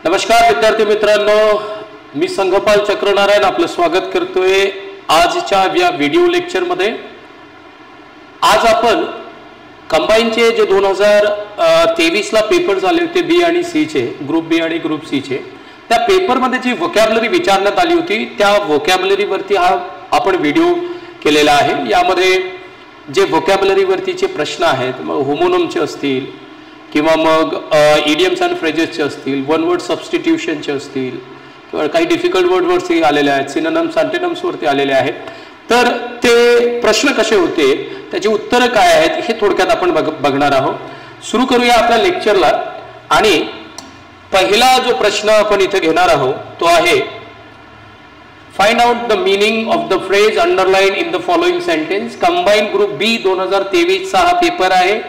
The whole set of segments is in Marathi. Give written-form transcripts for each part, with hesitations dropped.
नमस्कार विद्यार्थी मित्रांनो, मी संघपाल चक्रनारायण आपलं स्वागत करतोय आजच्या या व्हिडिओ लेक्चरमध्ये। आज आपण कंबाईनचे जे 2023 ला पेपर झाले होते बी आणि सी चे, ग्रुप बी आणि ग्रुप सी चे, त्या पेपरमध्ये जी व्होकॅब्युलरी विचारण्यात आली होती त्या व्होकॅब्युलरी वरती हा आपण व्हिडिओ केलेला आहे। यामध्ये जे व्होकॅब्युलरी वरतीचे प्रश्न आहेत, मग होमोनिमचे असतील किंवा मग इडियम्स अँड फ्रेजेसचे असतील, वन वर्ड सबस्टिट्यूशनचे असतील किंवा काही डिफिकल्ट वर्ड वरती आलेले आहेत, सिनोनिम्स अँटोनिम्स वरती आलेले आहेत, तर ते प्रश्न कसे होते, त्याची उत्तरं काय आहेत हे थोडक्यात आपण बघणार आहोत। सुरू करूया आपल्या लेक्चरला। आणि पहिला जो प्रश्न आपण इथे घेणार आहोत तो आहे find out the meaning of the phrase underline in the following sentence. Combine group B 2023 चा हा पेपर आहे,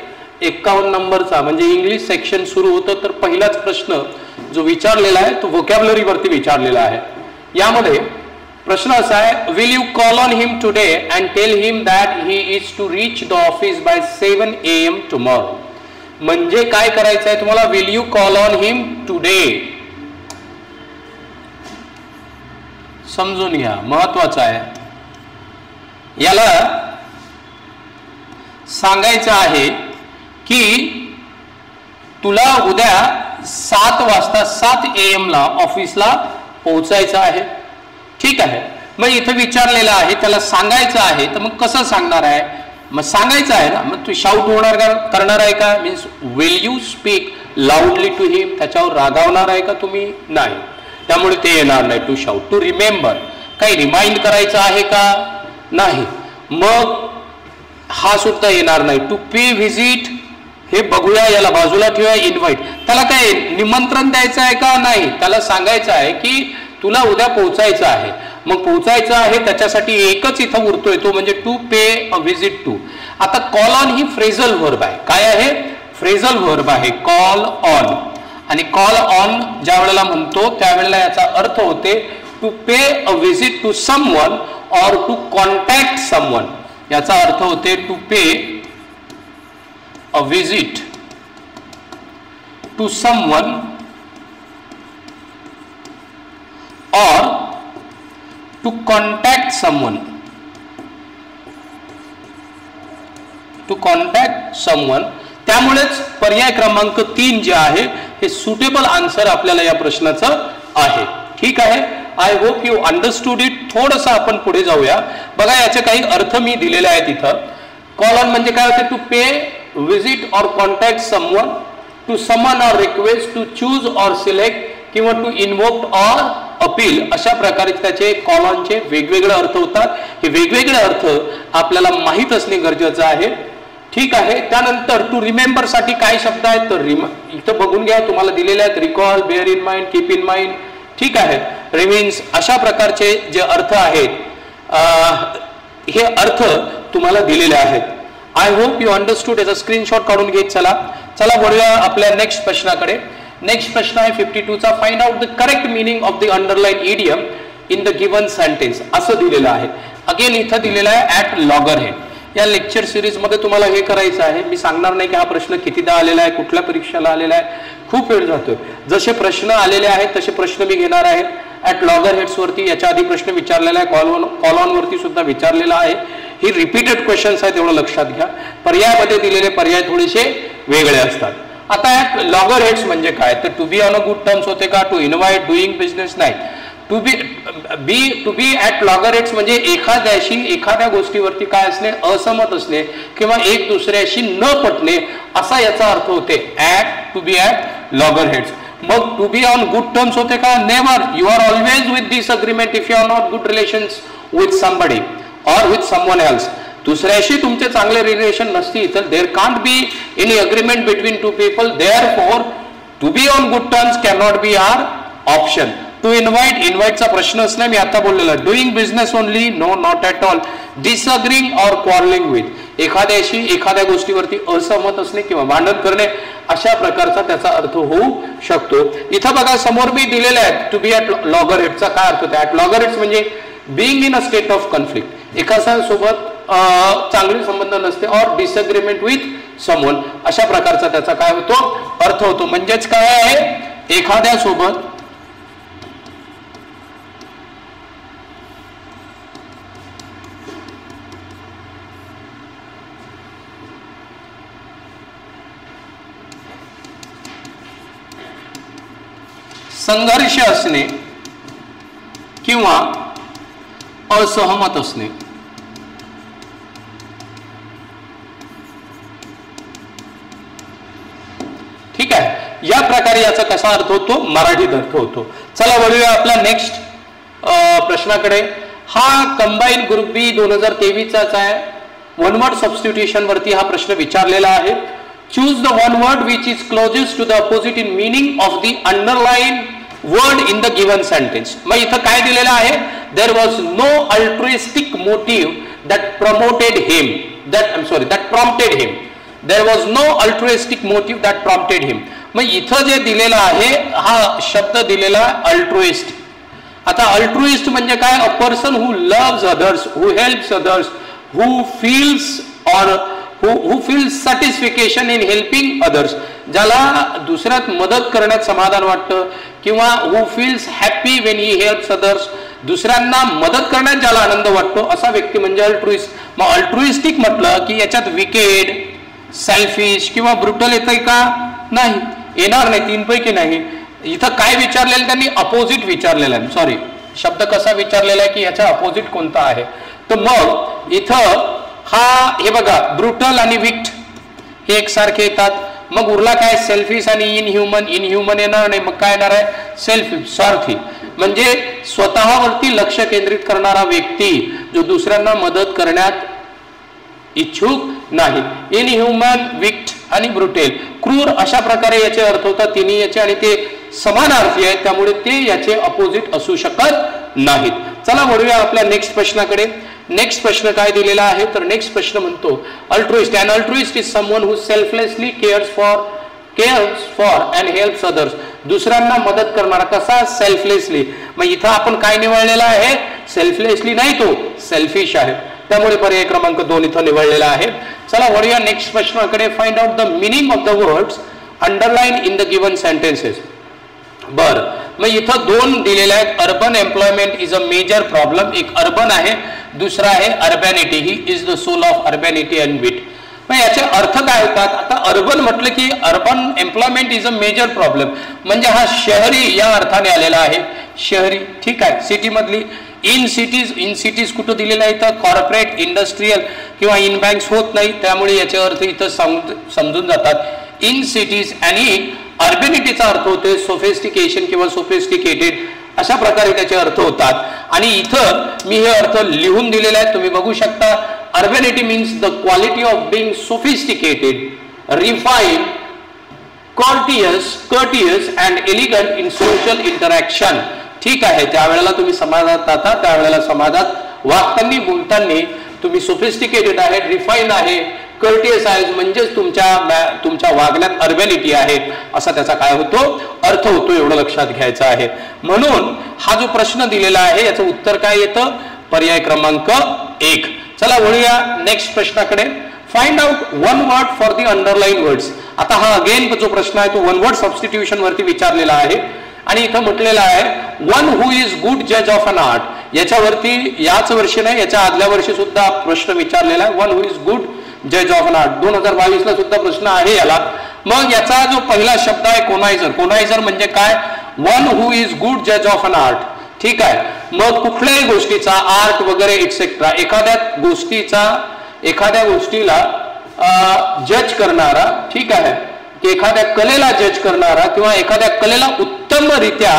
51 नंबरचा, म्हणजे इंग्लिश सेक्शन सुरू होतं। तर पहिलाच प्रश्न जो विचारलेला आहे तो व्होकॅब्युलरी वरती विचारलेला आहे। यामध्ये प्रश्न असा आहे, will you call on him today and tell him that he is to reach the office by 7 AM tomorrow. म्हणजे काय करायचं आहे तुम्हाला, will you call on him today, समजून घ्या, महत्वाचं आहे। याला सांगायचं आहे की तुला उद्या 7 वाजता 7 AM ला ऑफिसला पोहोचायचं आहे, ठीक आहे। मग इथे विचारलेलं आहे, त्याला सांगायचं आहे, तर मग कसं सांगणार आहे? मग सांगायचं आहे ना, मग तू शाउट करणार आहे का? Means will you speak loudly to him, त्याच्यावर रागावणार आहे का तुम्ही? नाही, त्यामुळे ते येणार नाही। टू शाउट, टू रिमेंबर, काही रिमाइंड करायचं आहे का? नाही, मग हा सुद्धा येणार नाही। टू पे व्हिजिट, हे बघूया, याला बाजूला ठेवूया। इन्व्हाइट, त्याला काय निमंत्रण द्यायचं आहे का? नाही, त्याला सांगायचं आहे की तुला उद्या पोहोचायचं आहे। मग पोहोचायचं आहे त्याच्यासाठी एकच इथं उरतोय, तो म्हणजे to pay a visit to. आता कॉल ऑन ही फ्रेझल व्हर्ब आहे। काय आहे? फ्रेझल व्हर्ब आहे, कॉल ऑन। आणि कॉल ऑन ज्या वेळेला म्हणतो त्यावेळेला याचा अर्थ होते to pay a visit to someone or to contact someone. याचा अर्थ होते to pay a visit to someone or to contact someone, to contact someone। त्यामुळेच पर्याय क्रमांक 3 जे आहे हे सुटेबल आन्सर आपल्याला या प्रश्नाचं आहे, ठीक आहे। I hope you understood it. थोडंसं आपण पुढे जाऊया, बघा याचे काही अर्थ मी दिलेले आहेत इथं। कॉल ऑन म्हणजे काय होते? To pay visit or contact someone, to summon or request, to choose or select किंवा to invoke or appeal, अशा प्रकारे त्याचे कॉल ऑनचे वेगवेगळे अर्थ होतात। हे वेगवेगळे अर्थ आपल्याला माहित असणे गरजेचं आहे, ठीक आहे। त्यानंतर टू रिमेंबर साठी काय शब्द आहेत तर इथं बघून घ्या, तुम्हाला दिलेले आहेत, recall, bear in mind, keep in mind, ठीक आहे। रिमेन्स, अशा प्रकारचे जे अर्थ आहेत हे अर्थ तुम्हाला दिलेले आहेत। I hope you understood. याचा स्क्रीनशॉट काढून घेत चला। वळूया आपल्या नेक्स्ट प्रश्नाकडे। नेक्स्ट प्रश्न आहे 52 चा, find out the correct meaning of the underline idiom in the given sentence, असं दिलेलं आहे। अगेन इथं दिलेलं आहे ॲट लॉगरहेड। या लेक्चर सिरीज मध्ये तुम्हाला हे करायचं आहे। मी सांगणार नाही की हा प्रश्न कितीदा आलेला आहे, कुठल्या परीक्षेला आलेला आहे, खूप वेळ जातोय। जसे प्रश्न आलेले आहेत तसे प्रश्न मी घेणार आहे ॲट लॉगरहेड्स वरती। याच्या आधी प्रश्न विचारलेला आहे, कॉल ऑन वरती सुद्धा विचारलेला आहे। ही रिपीटेड क्वेश्चन्स आहेत, एवढं लक्षात घ्या। पर्यायामध्ये दिलेले पर्याय थोडेसे वेगळे असतात। आता ॲट लॉगरहेड्स म्हणजे काय? तर to be on a good terms होते का? टू इन्व्हाइट, डुईंग बिझनेस, नाही। टू बी ॲट लॉगरहेड्स म्हणजे एखाद्याशी एखाद्या गोष्टीवरती काय असणे, असहमत असणे किंवा एक दुसऱ्याशी न पटणे, असा याचा अर्थ होते टू बी ॲट लॉगरहेड्स। मग to be on good terms होते का? Never, you are always with disagreement if you are not good relations with somebody or with someone else। दुसऱ्याशी तुमचे चांगले रिलेशन नसतील तर there can't be any agreement between two people, therefore to be on good terms can not be our option. To invite, इन्व्हाइटचा प्रश्नच नाही, मी आता बोललेला। Doing business only, no, not at all. Disagreeing or quarrelling with, एखाद्याशी एखाद्या गोष्टीवरती असहमत असणे किंवा भांडण करणे, अशा प्रकारचा त्याचा अर्थ होऊ शकतो। इथं बघा समोर मी दिलेले आहेत टू बी ॲट लॉगरहेडचा काय अर्थ होतो? ॲट लॉगरहेड्स म्हणजे being in a state of conflict, एकासोबत चांगले संबंध नसते, और डिसएग्रीमेंट विथ समवन, अशा प्रकारचा त्याचा काय होतो अर्थ होतो। म्हणजेच काय आहे, एखाद्या सोबत संघर्ष असणे किंवा असहमत असणे. ठीक आहे, या प्रकारे याचा कसा अर्थ होतो, मराठीत अर्थ होतो. चला वळूया आपल्या नेक्स्ट प्रश्नाकडे. हा कंबाईन ग्रुप बी 2023चाच आहे. वन वर्ड सबस्टिट्यूशन वरती हा प्रश्न विचारलेला आहे. Choose the one word which is closest to the opposite in meaning of the underline word in the given sentence. मग इथं काय दिलेलं आहे, there was no altruistic motive that promoted him, that prompted him. There was no altruistic motive that prompted him. मग इथं जे दिलेलं आहे, हा शब्द दिलेला अल्ट्रुइस्ट. आता अल्ट्रुइस्ट म्हणजे काय, a person who loves others, who helps others, who feels और who feels satisfaction in helping others, ज्याला दुसऱ्यात मदत करण्यात समाधान वाटतं, किंवा who feels happy when he helps others, दुसऱ्यांना मदत करण्यात ज्याला आनंद वाटतो, असा व्यक्ती म्हणजे अल्ट्रुइस्ट. मग अल्ट्रुइस्टिक म्हटलं की याच्यात विकेड, सेल्फिश किंवा ब्रुटल येतंय का, नाही, येणार नाही, तीनपैकी नाही. इथं काय विचारलेलं त्यांनी, अपोजिट विचारलेलं आहे. सॉरी, शब्द कसा विचारलेला आहे की याचा अपोजिट कोणता आहे. तर मग इथं हा, हे बघा, ब्रुटल आणि विक्ट हे एकसारखे येतात. मग उरला काय, सेल्फिश आणि इनह्युमन. इनह्युमन येणार नाही, मग काय येणार आहे, सेल्फिश, स्वार्थी. म्हणजे स्वतःवरती लक्ष केंद्रित करणारा व्यक्ती, जो दुसऱ्यांना मदत करण्यात इच्छुक नाही. इनह्युमन, विक्ट आणि ब्रुटेल, क्रूर, अशा प्रकारे याचे अर्थ होतात तिन्ही याचे, आणि ते समानार्थी आहेत, त्यामुळे ते याचे अपोजिट असू शकत नाहीत. चला वळूया आपल्या नेक्स्ट प्रश्नाकडे. नेक्स्ट प्रश्न काय दिलेला आहे, तर नेक्स्ट प्रश्न म्हणतो altruist. And altruist is someone who selflessly CARES for and helps others. दुसऱ्यांना मदत करणारा. कसा, सेल्फलेसली. मग इथं आपण काय निवडलेला आहे, सेल्फलेसली नाही, तो सेल्फिश आहे, त्यामुळे पर्याय क्रमांक 2 इथं निवडलेला आहे. चला वळूया नेक्स्ट प्रश्नाकडे. Find out the meaning of the words underline in the given sentences. बर, मग इथं 2 दिलेले आहेत. Urban employment is a major problem. एक अर्बन आहे, दुसरा आहे urbanity. He is the soul of urbanity and wit. मग याचे अर्थ काय होतात. आता अर्बन म्हटलं की urban employment is a major problem, म्हणजे हा शहरी या अर्थाने आलेला आहे, शहरी. ठीक आहे, सिटी मधली. इन सिटीज कुठं दिलेलं आहे, इथं कॉर्पोरेट, इंडस्ट्रियल किंवा इन बँक्स होत नाही, त्यामुळे याचे अर्थ इथं समजून जातात. In cities. आणि अर्बॅनिटीचा अर्थ होते सोफिस्टिकेशन किंवा सोफिस्टिकेटेड, अशा प्रकारे त्याचे अर्थ होतात. आणि इथं मी हे अर्थ लिहून दिलेले आहेत, तुम्ही बघू शकता. Urbanity means the quality of being sophisticated, refine, courteous and elegant in social interaction. ठीक आहे, त्यावेळेला तुम्ही समाजात जाता, त्यावेळेला समाजात वागताना बोलताना तुम्ही सोफिस्टिकेटेड आहे, रिफाईन आहे, कर्टियस आहे, म्हणजेच तुमच्या वागण्यात अर्बॅनिटी आहे, असा त्याचा काय होतो, अर्थ होतो. एवढं लक्षात घ्यायचं आहे. म्हणून हा जो प्रश्न दिलेला आहे याचं उत्तर काय येतं, पर्याय क्रमांक 1. चला वळूया नेक्स्ट प्रश्नाकडे. Find out one word for the underline words. आता हा अगेन जो प्रश्न आहे तो वन वर्ड सबस्टिट्यूशन वरती विचारलेला आहे, आणि इथं म्हटलेलं आहे वन हू इज गुड जज ऑफ अन आर्ट. याच्यावरती याच वर्षी नाही, याच्या आदल्या वर्षी सुद्धा प्रश्न विचारलेला आहे, वन हू इज गुड जज ऑफ अन आर्ट. 2022 ला सुद्धा प्रश्न आहे याला. मग याचा जो पहिला शब्द आहे कोनायझर. कोनायझर म्हणजे काय, वन हू इज गुड जज ऑफ अन आर्ट. ठीक आहे, मग कुठल्याही गोष्टीचा, आर्ट वगैरे एक्सेट्रा, एखाद्या गोष्टीला जज करणारा, ठीक आहे, की एखाद्या कलेला जज करणारा किंवा एखाद्या कलेला उत्तमरित्या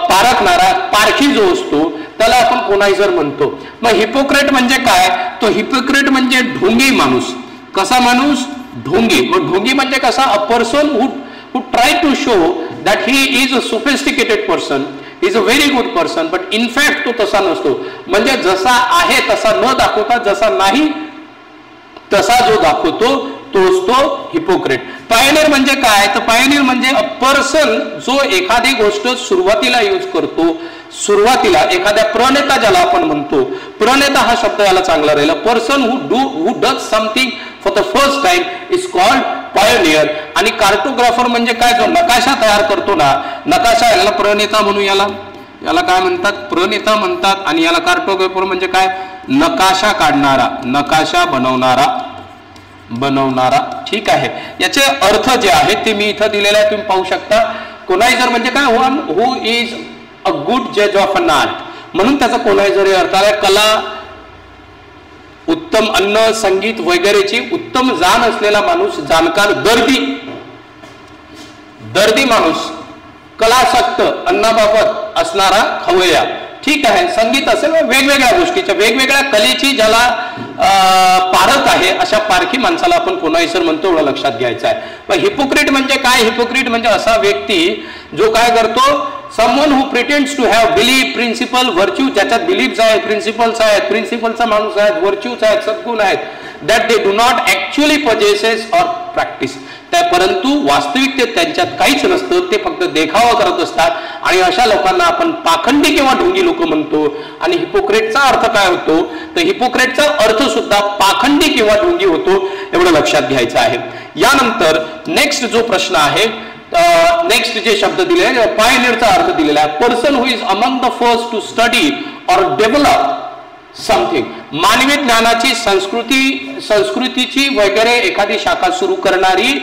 पारखणारा, पारखी जो असतो त्याला आपण कोनायझर म्हणतो. मग हिपोक्रेट म्हणजे काय, तो हिपोक्रेट म्हणजे ढोंगी माणूस. कसा माणूस, ढोंगी. मग ढोंगी म्हणजे कसा, a person who try to show that he is a sophisticated person, is a very good person, but in fact तो तसा नसतो. म्हणजे जसा आहे तसा न दाखवता जसा नाही तसा जो दाखवतो तोच तो हिपोक्रेट. पायनियर म्हणजे काय, तर पायनियर म्हणजे अ पर्सन जो एखादी गोष्ट सुरुवातीला यूज करतो, सुरुवातीला एखाद्या प्रणेता ज्याला आपण म्हणतो, प्रणेता हा शब्द याला चांगला राहील. Person who does something for the first time is called pioneer. आणि कार्टोग्राफर म्हणजे काय, जो नकाशा तयार करतो ना, नकाशा, याला प्रणेता म्हणू, याला काय म्हणतात, प्रणेता म्हणतात. आणि याला कार्टोग्राफर म्हणजे काय, नकाशा काढणारा, नकाशा बनवणारा. ठीक आहे. याचे अर्थ जे आहेत ते मी इथं दिलेले आहे, तुम्ही पाहू शकता. कोनायझर म्हणजे काय, one who is a good जज ऑफ अन आर्ट, म्हणून त्याचा कोनायझर अर्थ आहे कला, उत्तम अन्न, संगीत वगैरेची उत्तम जाण असलेला माणूस, जाणकार, दर्दी माणूस, कलासक्त, अन्नाबाबत असणारा खवय्या. ठीक आहे. संगीत असेल, वेगवेगळ्या गोष्टीच्या, वेगवेगळ्या कलेची ज्याला पारख आहे, अशा पारखी माणसाला आपण कोनायझर म्हणतो, एवढं लक्षात घ्यायचं आहे. पण हिपोक्रेट म्हणजे काय, हिपोक्रेट म्हणजे असा व्यक्ती जो काय करतो, someone who pretends to have belief, principle, virtue, ज्याच्यात बिलीफ्स आहेत, प्रिन्सिपल्स आहेत, प्रिन्सिपलचा माणूस आहेत, व्हर्च्यूज आहेत, सद्गुण आहेत, that they do not actually possesses or practice, परंतु वास्तविकतेत त्यांच्यात काहीच नसतं, ते फक्त देखावा करत असतात. आणि अशा लोकांना आपण पाखंडी किंवा ढोंगी लोक म्हणतो. आणि हिपोक्रेटचा अर्थ काय होतो, तर हिपोक्रेटचा अर्थ सुद्धा पाखंडी किंवा ढोंगी होतो, एवढं लक्षात घ्यायचं आहे. यानंतर नेक्स्ट जो प्रश्न आहे, नेक्स्ट जे शब्द दिले आहे, पायनियरचा अर्थ दिलेला आहे, person who is among the first to study or develop something, मानवी ज्ञानाची, संस्कृतीची वगैरे एखादी शाखा सुरू करणारी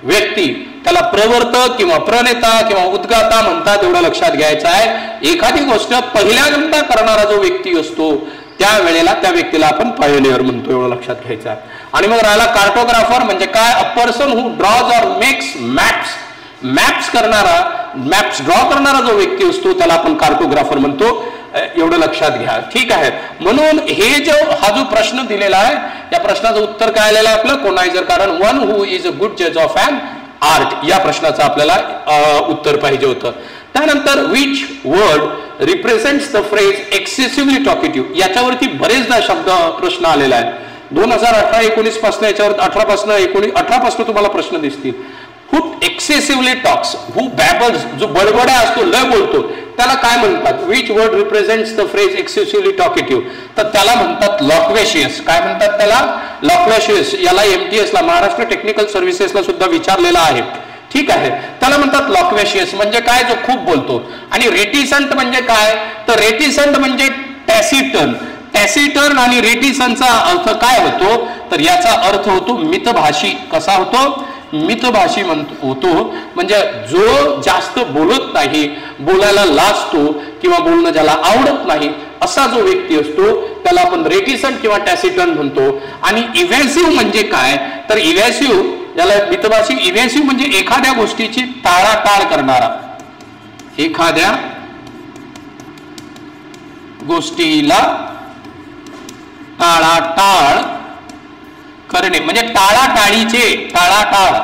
व्यक्ती, त्याला प्रवर्तक किंवा प्रणेता किंवा उद्गाता म्हणतात, एवढं लक्षात घ्यायचं आहे. एखादी गोष्ट पहिल्यांदा करणारा जो व्यक्ती असतो, त्यावेळेला त्या व्यक्तीला आपण पायोनियर म्हणतो, एवढं लक्षात घ्यायचं आहे. आणि मग राहिला कार्टोग्राफर म्हणजे काय, a person who draws or makes maps करणारा, मॅप्स ड्रॉ करणारा जो व्यक्ती असतो, त्याला आपण कार्टोग्राफर म्हणतो, एवढं लक्षात घ्या. ठीक आहे. म्हणून हा जो प्रश्न दिलेला आहे, या प्रश्नाचं उत्तर काय आलेलं आहे आपलं, कोनायझर. कारण one who is a good जज ऑफ अन आर्ट, या प्रश्नाचं आपल्याला उत्तर पाहिजे होतं. त्यानंतर which word represents the phrase excessively talkative, याच्यावरती बरेचदा शब्द प्रश्न आलेला आहे. 2018-19 पासून, याच्यावर 18 पासून तुम्हाला प्रश्न दिसतील. हू एक्सेसिव्हली टॉक्स, हू बॅबल्स, जो बडबड्या असतो, लय बोलतो, त्याला काय म्हणतात, which word represents the phrase excessively talkative, तर त्याला म्हणतात लॉक्वेशियस. काय म्हणतात त्याला, लॉक्वेशियस. याला MTS ला, महाराष्ट्र टेक्निकल सर्व्हिसेसला सुद्धा विचारलेला आहे. ठीक आहे. त्याला म्हणतात लॉक्वेशियस म्हणजे काय, जो खूप बोलतो. आणि रेटिसंट म्हणजे काय, तर रेटिसंट म्हणजे टॅसिटर्न आणि रेटिसंटचा अर्थ काय होतो, तर याचा अर्थ होतो मितभाषी. कसा होतो, मितभाषी होतो, म्हणजे जो जास्त बोलत नाही, बोलायला लाजतो किंवा बोलणं ज्याला आवडत नाही, असा जो व्यक्ती असतो, त्याला आपण रेटिसंट किंवा टॅसिटर्न म्हणतो. आणि इव्हॅसिव्ह म्हणजे काय, तर इव्हॅसिव्ह, याला मितभाषी, इव्हॅसिव्ह म्हणजे एखाद्या गोष्टीची टाळाटाळ करणारा, एखाद्या गोष्टीला टाळाटाळ करणे, म्हणजे टाळाटाळ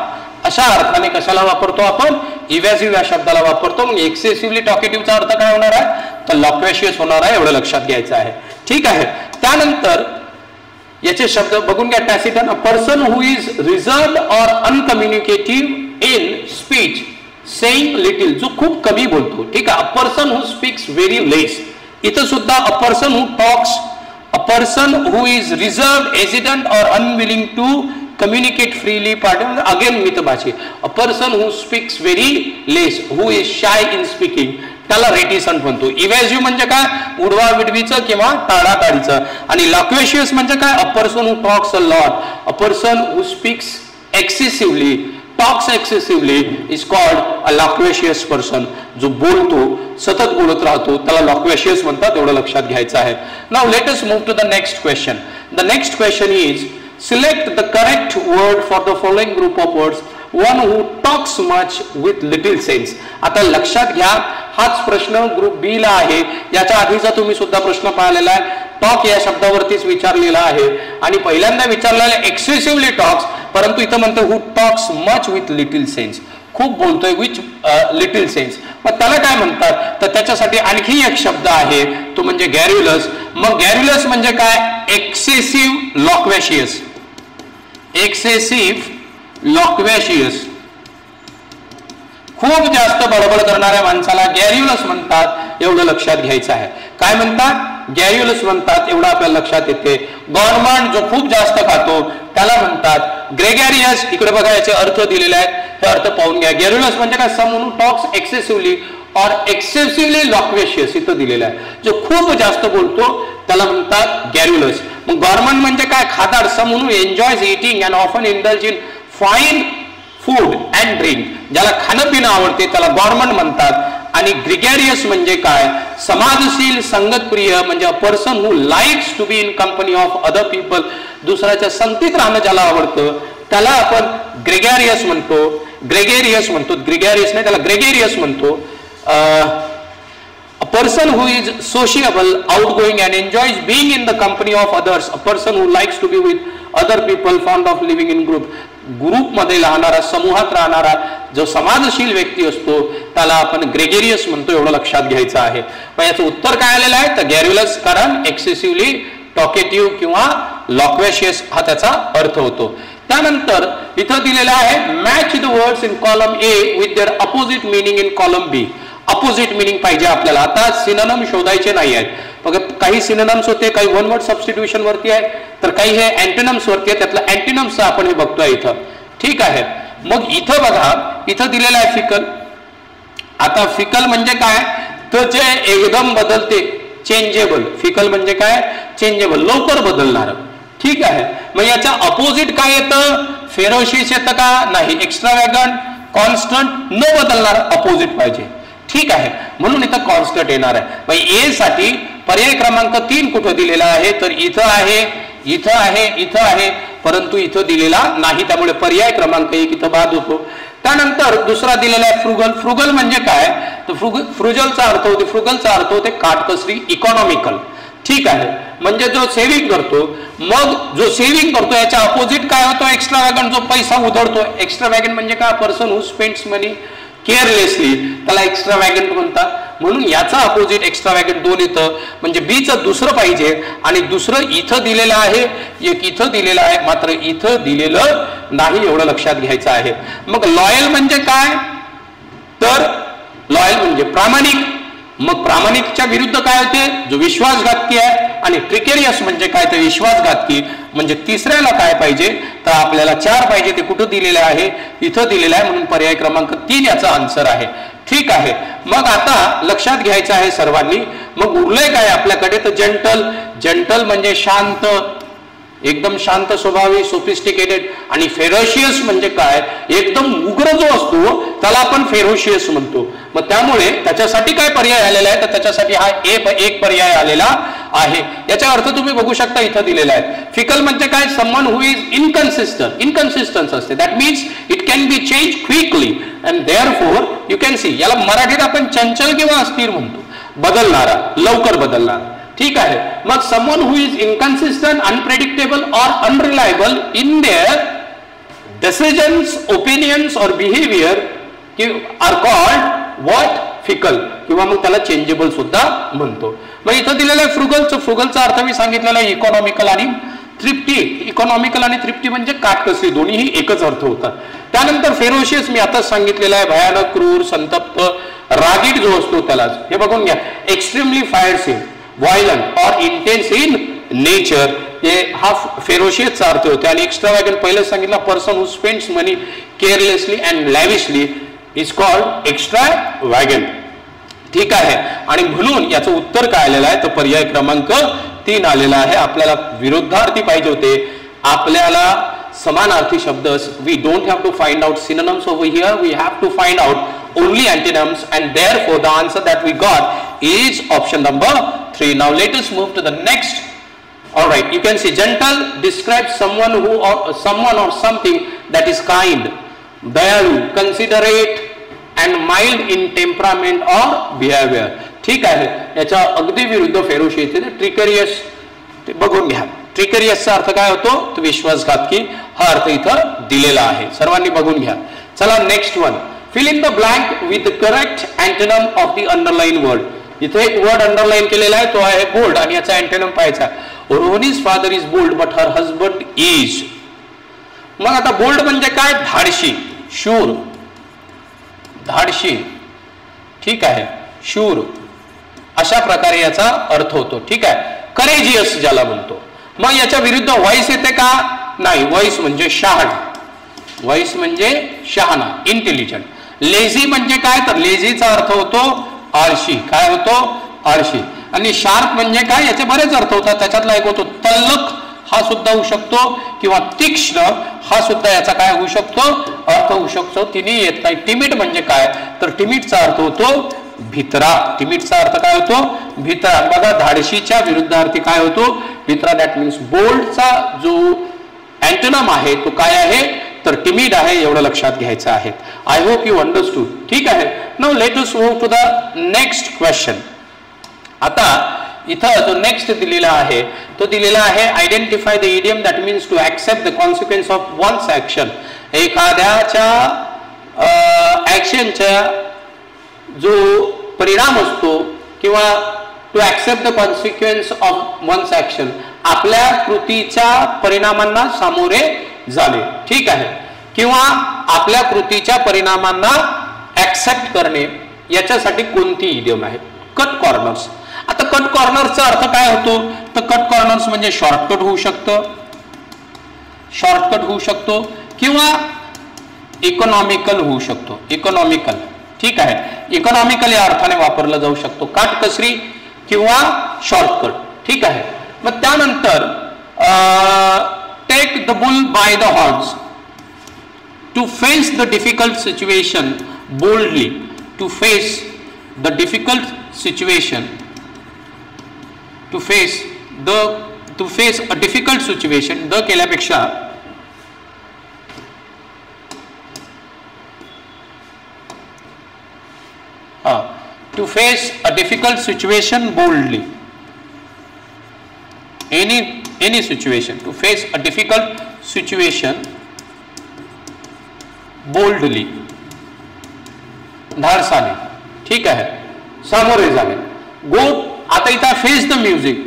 अशा अर्थाने कशाला वापरतो आपण, इव्हॅसिव्ह या शब्दाला वापरतो. मग एक्सेसिव्हली टॉकेटिव्हचा अर्थ काय होणार आहे, तर लॉक्वेशियस होणार आहे, एवढं लक्षात घ्यायचं आहे. ठीक आहे. त्यानंतर याचे शब्द बघून घ्या. Taciturn, a person who is reserved or uncommunicative in speech, saying little, जो खूप कमी बोलतो. ठीक आहे. A person who speaks very less, इथं सुद्धा a person who talks, a person who is reserved, hesitant or unwilling to communicate freely, again मितभाषी. a person who speaks very less, who is shy in speaking, त्याला रेटिसंट म्हणतो. इव्हॅसिव्ह म्हणजे काय, उडवाविडवीचं किंवा टाळाटाळीचं. आणि लॉक्वेशियस म्हणजे काय, a person who talks a lot, a person who speaks excessively, talks excessively is called a loquacious person. जो बोलतो, सतत बोलत राहतो, त्याला लॉक्वेशियस म्हणतात, एवढं लक्षात घ्यायचं आहे. Now let us move to the next question. The next question is select the correct word for the following group of words, one who talks much with little sense. आता लक्षात घ्या, हाच प्रश्न ग्रुप बी ला आहे. याच्या आधीचा तुम्ही सुद्धा प्रश्न पाहिलेला आहे, टॉक या शब्दावरतीच विचारलेला आहे. आणि पहिल्यांदा विचारलेला एक्सेसिव्हली टॉक्स, परंतु इथं म्हणतो who talks much with little sense, खूप बोलतोय विथ लिटिल सेन्स. मग त्याला काय म्हणतात, तर त्याच्यासाठी आणखी एक शब्द आहे, तो म्हणजे गॅर्युलस. मग गॅर्युलस म्हणजे काय, एक्सेसिव्ह लॉक्वेशियस, एक्सेसिव्ह लॉक्वेशियस, खूप जास्त बडबड करणाऱ्या माणसाला गॅर्युलस म्हणतात, एवढं लक्षात घ्यायचं आहे. काय म्हणतात, गॅर्युलस म्हणतात, एवढं आपल्याला लक्षात येते. गव्हर्नमेंट जो खूप जास्त खातो त्याला म्हणतात ग्रेगॅरियस. इकडे बघा याचे अर्थ दिलेले आहेत, हे अर्थ पाहून घ्या. गॅरुलस म्हणजे काय, समवन टॉक्स एक्सेसिव्हली और एक्सेसिव्हली लॉक्वेशियस, इथं दिलेलं आहे. जो खूप जास्त बोलतो त्याला म्हणतात गॅरुलस. मग गव्हर्नमेंट म्हणजे काय, खादाड, someone enjoys eating and often indulge in fine food and drink, ज्याला खाणं पिणं आवडते त्याला गव्हर्नमेंट म्हणतात. आणि ग्रेगॅरियस म्हणजे काय, समाजशील, संगतप्रिय, म्हणजे a person who likes to be in company of other people, दुसऱ्याच्या संगतीत राहणं ज्याला आवडतं त्याला आपण ग्रेगॅरियस म्हणतो. ग्रेगॅरियस नाही, त्याला ग्रेगॅरियस म्हणतो. A person who is sociable, outgoing and enjoys being in the company of others. A person who likes to be with other people, fond of living in group. Group मध्ये राहणारा, समूहात राहणारा जो समाजशील व्यक्ती असतो त्याला आपण ग्रेगेरियस म्हणतो, एवढं लक्षात घ्यायचं आहे. पण याचं उत्तर काय आलेलं आहे तर गॅरुलस, कारण एक्सेसिव्हली टॉकेटिव्ह किंवा लॉक्वेशियस हा त्याचा अर्थ होतो. त्यानंतर इथं दिलेलं आहे match the words in column A with their opposite meaning in column B. Opposite meaning पाहिजे आपल्याला. आता सिनोनिम शोधायचे नाही आहेत. बघा काही सिनोनिम्स होते, काही वन वर्ड सबस्टिट्यूशन वरती आहे, तर काही हे अँटोनिम्स वरती आहे. त्यातलं अँटोनिम्स आपण हे बघतोय इथं. ठीक आहे. मग इथं बघा, इथं दिलेलं आहे फिकल. आता फिकल म्हणजे काय, तर जे एकदम बदलते, चेंजेबल. फिकल म्हणजे काय, चेंजेबल, लवकर बदलणार. ठीक आहे. मग याच्या अपोजिट काय येतं, फेरोशियस येतं का, नाही. एक्स्ट्रावॅगंट, कॉन्स्टंट, न बदलणार अपोजिट पाहिजे. ठीक आहे, म्हणून इथं कॉन्स्टंट येणार आहे. मग ए साठी पर्याय क्रमांक 3 कुठं दिलेला आहे तर इथं आहे, इथं आहे, इथं आहे, परंतु इथं दिलेला नाही, त्यामुळे पर्याय क्रमांक 1 इथं बाद होतो. त्यानंतर दुसरा दिलेला आहे फ्रुगल. फ्रुगल म्हणजे काय तर फ्रुजलचा अर्थ होते, फ्रुगलचा अर्थ होते काटकसरी, इकॉनॉमिकल. ठीक आहे, म्हणजे जो सेव्हिंग करतो. मग जो सेव्हिंग करतो याच्या अपोजिट काय होतो, एक्स्ट्रावॅगंट, जो पैसा उधळतो. एक्स्ट्रावॅगंट म्हणजे काय, पर्सन हू स्पेंड्स मनी केअरलेसली, त्याला एक्स्ट्रावॅगंट म्हणतात. म्हणून याचा अपोजिट एक्स्ट्रावॅगंट 2 येतं, म्हणजे बी चं दुसरं पाहिजे. आणि दुसरं इथं दिलेलं आहे, एक इथं दिलेलं आहे, मात्र इथं दिलेलं नाही, एवढं लक्षात घ्यायचं आहे. मग लॉयल म्हणजे काय तर लॉयल म्हणजे प्रामाणिक. मग प्रामाणिकच्या विरुद्ध काय होते, जो विश्वासघातकी आहे. आणि ट्रिकेरियस म्हणजे काय तर विश्वासघातकी. म्हणजे तिसऱ्याला काय पाहिजे तर आपल्याला 4 पाहिजे, ते कुठं दिलेलं आहे, इथं दिलेलं आहे, म्हणून पर्याय क्रमांक 3 याचा आन्सर आहे. ठीक आहे. मग आता लक्षात घ्यायचं आहे सर्वांनी. मग उरलंय काय आपल्याकडे तर जंटल. जंटल म्हणजे शांत, एकदम शांत स्वभावी, सोफिस्टिकेटेड. आणि फेरोशियस म्हणजे काय, एकदम उग्र जो असतो त्याला आपण फेरोशियस म्हणतो. मग त्यामुळे त्याच्यासाठी काय पर्याय आलेला आहे तर त्याच्यासाठी हा एक पर्याय आलेला आहे. याचा अर्थ तुम्ही बघू शकता, इथं दिलेला आहे. फिकल म्हणजे काय, समवन हू इज इनकन्सिस्टंट. इनकन्सिस्टन्स असते, that means it can be change quickly and therefore you can see. याला मराठीत आपण चंचल किंवा अस्थिर म्हणतो, बदलणारा, लवकर बदलणारा. ठीक आहे. मग someone who is inconsistent, unpredictable और unreliable in their decisions, opinions और behaviour are called what, fickle, किंवा मग त्याला चेंजेबल सुद्धा म्हणतो. मग इथं दिलेलं आहे फ्रुगलचं. फ्रुगलचा अर्थ मी सांगितलेला आहे इकॉनॉमिकल आणि तृप्ती. इकॉनॉमिकल आणि तृप्ती म्हणजे काटकसरी, दोन्हीही एकच अर्थ होतात. त्यानंतर फेरोशियस मी आताच सांगितलेलं आहे, भयानक, क्रूर, संतप्त, रागीट जो असतो त्यालाच. हे बघून घ्या, एक्स्ट्रीमली फायरसिंग, व्हायलंट और इंटेन्स इन नेचर, हे हा फेरोशियसचा अर्थ होतो. आणि एक्स्ट्रावॅगंट पहिले सांगितलं, person who spends money carelessly and lavishly is called extravagant. ठीक आहे. आणि म्हणून याचं उत्तर काय आलेलं आहे तर पर्याय क्रमांक 3 आलेला आहे. आपल्याला विरुद्धार्थी पाहिजे होते, आपल्याला समानार्थी शब्द. We don't have to find out synonyms over here, we have to find out only antonyms, and therefore the answer that we got is option number 3. Now let us move to the next. All right, you can see gentle describes someone or something that is kind, dayalu, considerate and mild in temperament or behavior. ठीक आहे. याच्या अगदी विरुद्ध फेरोशियस आहे ट्रिकरियस. ते बघून घ्या, ट्रिकरियसचा अर्थ काय होतो तर विश्वासघातकी. हा अर्थ इथं दिलेला आहे, सर्वांनी बघून घ्या. चला next one. Fill in the blank with the correct antonym of the underlined word. इथे एक वर्ड अंडरलाइन केलेला आहे, तो आहे बोल्ड, आणि याचा अँटोनिम पाहायचा. Rohini's father is bold but her husband is. मग आता बोल्ड म्हणजे काय, धाडशी, शूर, धाडशी. ठीक आहे, शूर, अशा प्रकारे याचा अर्थ होतो. ठीक आहे. करेजियस ज्याला म्हणतो. मग याच्या विरुद्ध व्हॉइस येते का? नाही. व्हॉइस म्हणजे शहाणा, व्हॉइस म्हणजे शहाणा, इंटेलिजंट. लेझी म्हणजे काय? तर लेझीचा अर्थ होतो आळशी. काय होतो? आळशी. आणि शार्प म्हणजे काय? याचे बरेच अर्थ होतात, त्याच्यातला एक होतो तल्लख, हा सुद्धा होऊ शकतो, किंवा तीक्ष्ण हा सुद्धा याचा काय होऊ शकतो? अर्थ होऊ शकतो. तिन्ही येत नाही. टिमिड म्हणजे काय? तर टिमिडचा अर्थ होतो भित्रा. टिमिडचा अर्थ काय होतो? भित्रा. बघा धाडशीच्या विरुद्धार्थी काय होतो? भित्रा. दॅट मीन्स बोल्डचा जो अँटोनम आहे तो काय आहे? तर टिमिड आहे. एवढं लक्षात घ्यायचं आहे. I hope you understood. ठीक आहे. Now let us move to the next question. आता इथं जो नेक्स्ट दिलेला आहे तो दिलेला आहे identify the idiom that means to accept the consequence of one's action. एखाद्याच्या ऍक्शनच्या जो परिणाम असतो, किंवा to accept the consequence of one's action, आपल्या कृतीच्या परिणामांना सामोरे जाणे. ठीक आहे. किंवा आपल्या कृतीच्या परिणामांना ऍक्सेप्ट करणे, याच्यासाठी कोणती इडियम आहे? Cut corners. आता कट कॉर्नरचा अर्थ काय होतो? तर कट कॉर्नर्स म्हणजे शॉर्टकट होऊ शकतं, शॉर्टकट होऊ शकतो, किंवा इकॉनॉमिकल होऊ शकतो. इकॉनॉमिकल. ठीक आहे. इकॉनॉमिकल या अर्थाने वापरला जाऊ शकतो, काटकसरी किंवा शॉर्टकट. ठीक आहे. मग त्यानंतर take the bull by the horns to face the difficult situation boldly. To face the difficult situation, to face a difficult situation. The केल्यापेक्षा to face a difficult situation boldly. Any situation. To face a difficult situation boldly. धाडसाने. ठीक आहे. सामोरे जाणे. गो. आता इथं face the music.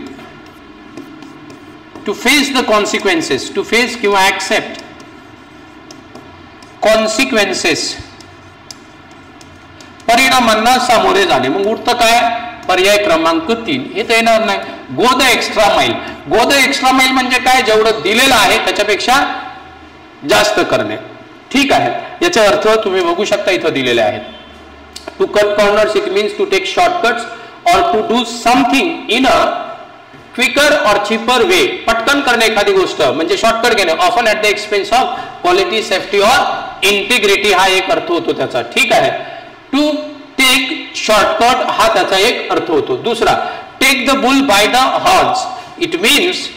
To face the consequences. To face किंवा ऍक्सेप्ट कॉन्सिक्वेन्सेस, परिणामांना सामोरे जाणे. मग उरतं काय? पर्याय क्रमांक 3. हे तर येणार नाही. गो the extra mile. Go the extra mile म्हणजे काय? जेवढं दिलेलं आहे त्याच्यापेक्षा जास्त करणे. ठीक आहे. याचा अर्थ तुम्ही बघू शकता इथं दिलेले आहेत. To cut corners it means to take shortcuts और to do something in a quicker और चीपर वे. पटकन करणे एखादी गोष्ट म्हणजे शॉर्टकट घेणे, often at the expense of quality, safety और इंटिग्रिटी, हा एक अर्थ होतो त्याचा. ठीक आहे. टू टेक शॉर्टकट हा त्याचा एक अर्थ होतो. दुसरा, take the bull by the horns. It means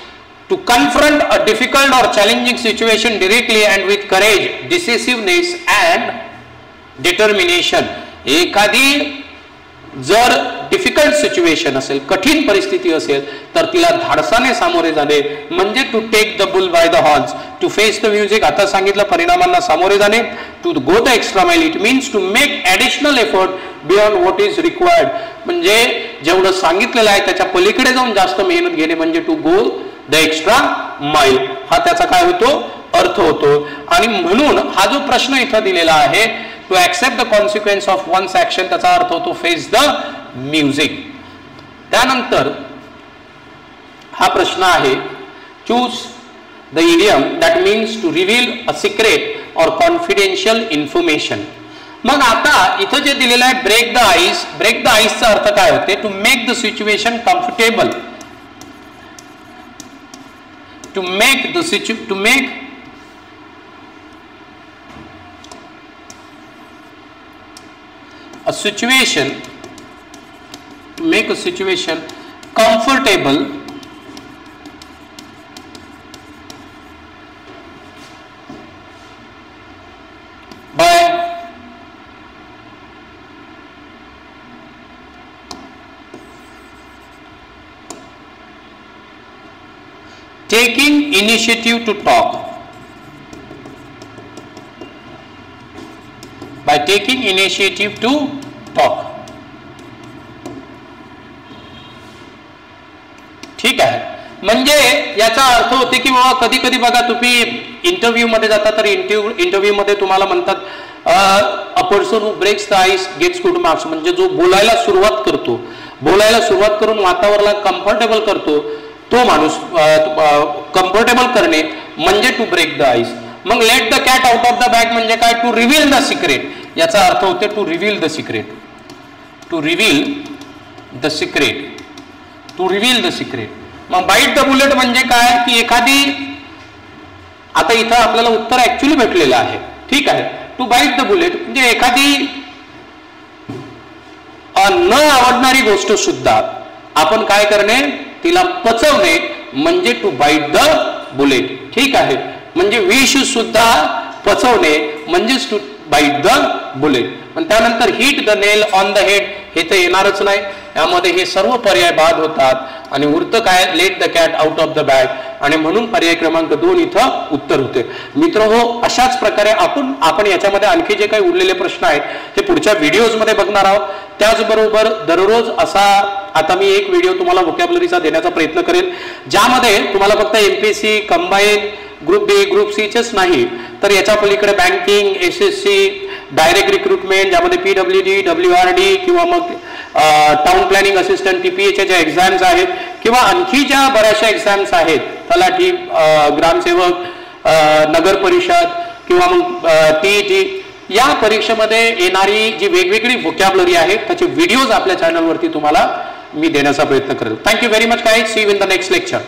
to confront a difficult और challenging situation directly and with courage, decisiveness and determination. एखादी जर डिफिकल्ट सिच्युएशन असेल, कठीण परिस्थिती असेल, तर तिला धाडसाने सामोरे जाणे म्हणजे to take the bull by the horns. To face the music, आता सांगितलं परिणामांना सामोरे जाणे. To go the extra mile it means to make additional effort beyond what is required. म्हणजे जेवढं सांगितलेलं आहे त्याच्या पलीकडे जाऊन जास्त मेहनत घेणे म्हणजे to go the extra mile, हा त्याचा काय होतो? अर्थ होतो. आणि म्हणून हा जो प्रश्न इथं दिलेला आहे to accept the consequence of one's action, त्याचा अर्थ होतो फेस द म्युझिक. त्यानंतर हा प्रश्न आहे choose the idiom that means to reveal a secret और कॉन्फिडेन्शियल इन्फॉर्मेशन. मग आता इथं जे दिलेलं आहे break the ice. Break the आईसचा अर्थ काय होते? To make the situation comfortable. To make a situation, to make a situation comfortable by taking initiative to talk. By taking initiative to talk. ठीक आहे. म्हणजे याचा अर्थ होते की बाबा कधी कधी बघा तुम्ही इंटरव्ह्यू मध्ये जाता तर इंटरव्ह्यू मध्ये तुम्हाला म्हणतात a person who breaks the ice gets good marks. म्हणजे जो बोलायला सुरुवात करून वातावरणाला कम्फर्टेबल करतो तो माणूस कम्फर्टेबल करणे म्हणजे टू ब्रेक द आईस. मग let the cat out of the bag म्हणजे काय? To reveal the secret. याचा अर्थ होते to reveal the secret. To reveal the secret. To reveal the secret. मग बाईट द बुलेट म्हणजे काय? की एखादी, आता इथं आपल्याला उत्तर ऍक्च्युअली भेटलेलं आहे. ठीक आहे. टू बाईट द बुलेट म्हणजे एखादी न आवडणारी गोष्ट सुद्धा आपण काय करणे? तिला पचवणे म्हणजे टू बाईट द बुलेट. ठीक आहे. म्हणजे विष सुद्धा पचवणे म्हणजेच टू बाईट द बुलेट. पण त्यानंतर hit the nail on the head हे तर येणारच नाही. यामध्ये हे सर्व पर्याय बाद होतात आणि उरतं काय? Late the cat out of the bag. आणि म्हणून पर्याय क्रमांक 2 इथं उत्तर होते. मित्र हो, अशाच प्रकारे आपण याच्यामध्ये आणखी जे काही उरलेले प्रश्न आहेत ते पुढच्या व्हिडिओजमध्ये बघणार आहोत. त्याचबरोबर दररोज असा आता मी एक व्हिडिओ तुम्हाला व्होकॅब्युलरीचा देण्याचा प्रयत्न करेन, ज्यामध्ये तुम्हाला फक्त एमपीएससी कंबाईन ग्रुप बी ग्रुप सीचेच नाही तर याच्या पलीकडे बँकिंग, एसएससी, डायरेक्ट रिक्रुटमेंट, ज्यामध्ये पीडब्ल्यूडी, डब्ल्यूआरडी किंवा मग टाउन प्लॅनिंग असिस्टंट टीपीएच्या ज्या एक्झाम्स आहेत किंवा आणखी ज्या बऱ्याचशा एक्झाम्स आहेत, तलाठी, ग्रामसेवक, नगर परिषद किंवा मग टीईटी, या परीक्षेमध्ये येणारी जी वेगवेगळी व्होकॅब्युलरी आहे त्याचे व्हिडिओज आपल्या चॅनलवरती तुम्हाला मी देण्याचा प्रयत्न करेल. Thank you very much guys. See you in the next lecture.